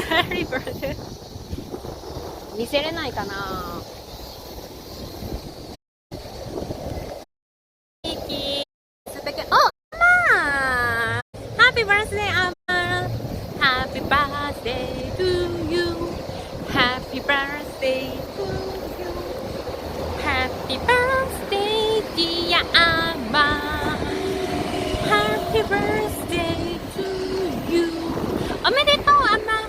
Happy birthday 見せれないかな。Oh, Amma! Happy birthday, Amma! Happy birthday to you. Happy birthday to you. Happy birthday, dear Amma. Happy birthday to you. おめでとう、Amma.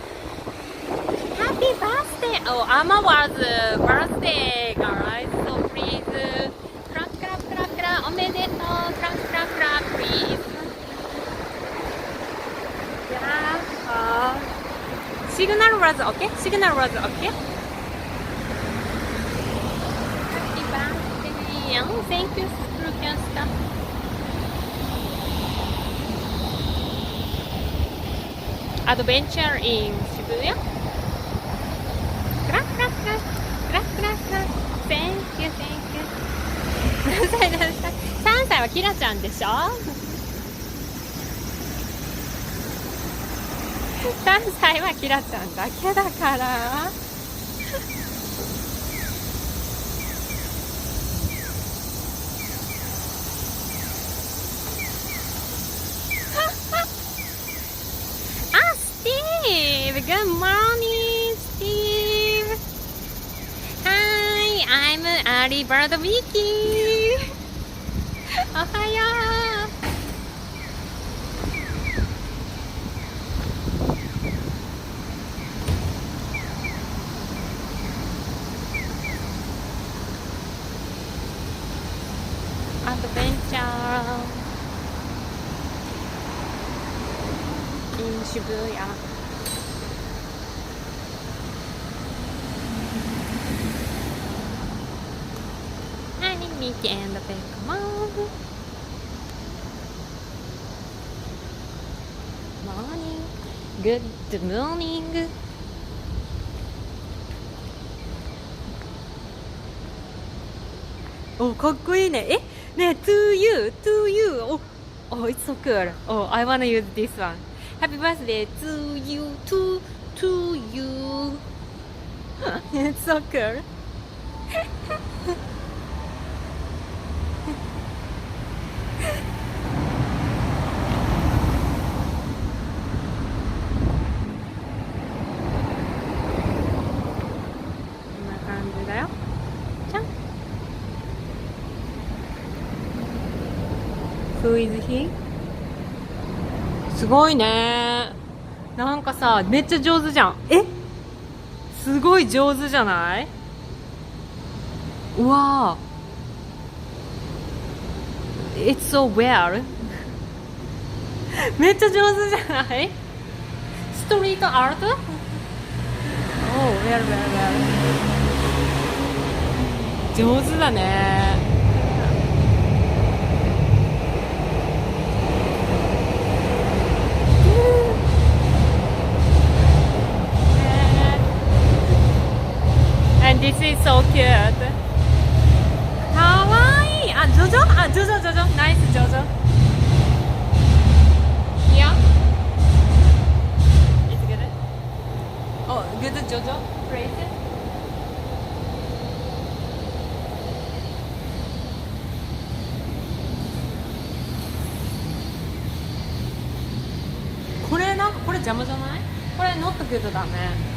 Happy birthday. Oh, Amma was birthday, guys. So please, clap, clap, clap, clap. おめでとう. Clap, clap, clap, please. Yeah. Signal was okay. Signal was okay. Happy birthday. Oh, thank you, Sprucan stuff. Adventure in Shibuya. Clap, clap, clap. Clap, clap, clap. Thank you, thank you. 何歳何歳 ?3 歳はキラちゃんでしょ ?3 歳はキラちゃんだけだから。あ、スティーブ Good morning, Steve. Hi, I'm Early Bird Wiki. おはよう。アドベンチャー in 渋谷。Mickey and the Pokemon. Morning. Good morning. お、かっこいいね。え、ね、to you, to you. Oh, it's so cool. Oh, I wanna use this one. Happy birthday to you, to you. It's so cool. Who is he? すごいね。なんかさ、めっちゃ上手じゃん。え、すごい上手じゃない？うわー。It's so well. めっちゃ上手じゃない？ストリートアート？ Oh, well, well, well. 上手だね。And this is so cute. かわいい。あ、ジョジョ？あ、ジョジョ、ジョジョ。ナイス、ジョジョ。Yeah? It's good? Oh, good, ジョジョ。Praise it. これなんか、これ邪魔じゃない？これ not good だね。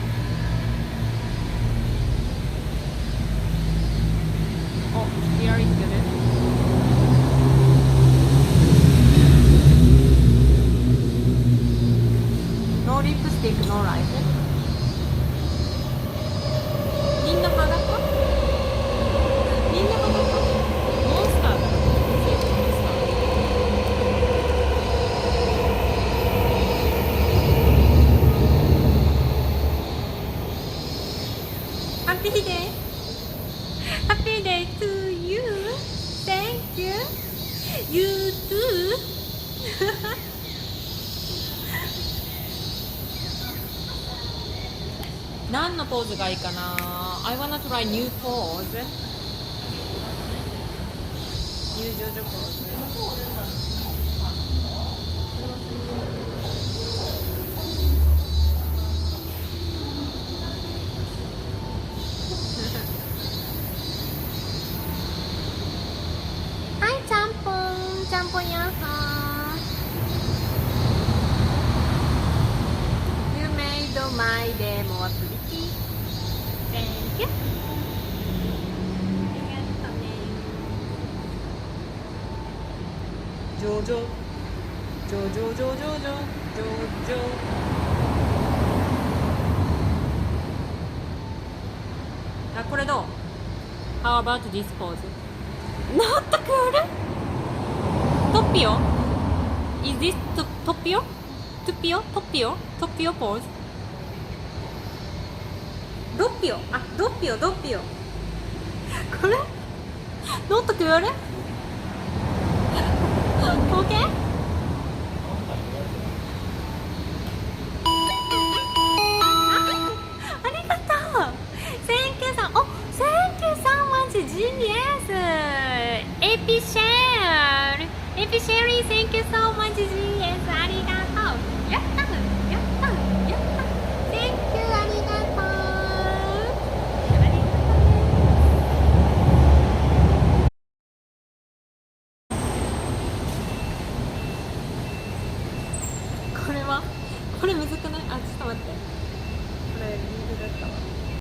Oh, here is good. No lipstick, no light. みんな裸？みんな裸？モンスターだ。モンスター。Happy day. Happy day to you. Thank you. You too. 何のポーズがいいかな？ I wanna try new pose. New JoJo pose. my demo activity. Thank you. ありがとうね。ジョジョジョジョジョジョジョジョジョ。あ、これどう？ How about this pose? Not cool? Topio? Is this Topio? Topio? Topio? Topio pose? ドッピオ、あ、ドッピオ、ドッピオ。これ Not cool? Okay? ありがとう。Thank you so, oh, thank you so much, GS. AP share. AP Sherry, thank you so much, GS. ありがとう。やったやったやった。Thank you, ありがとう。ありがとう。これはこれむずくない？あ、ちょっと待って。これむずかったわ。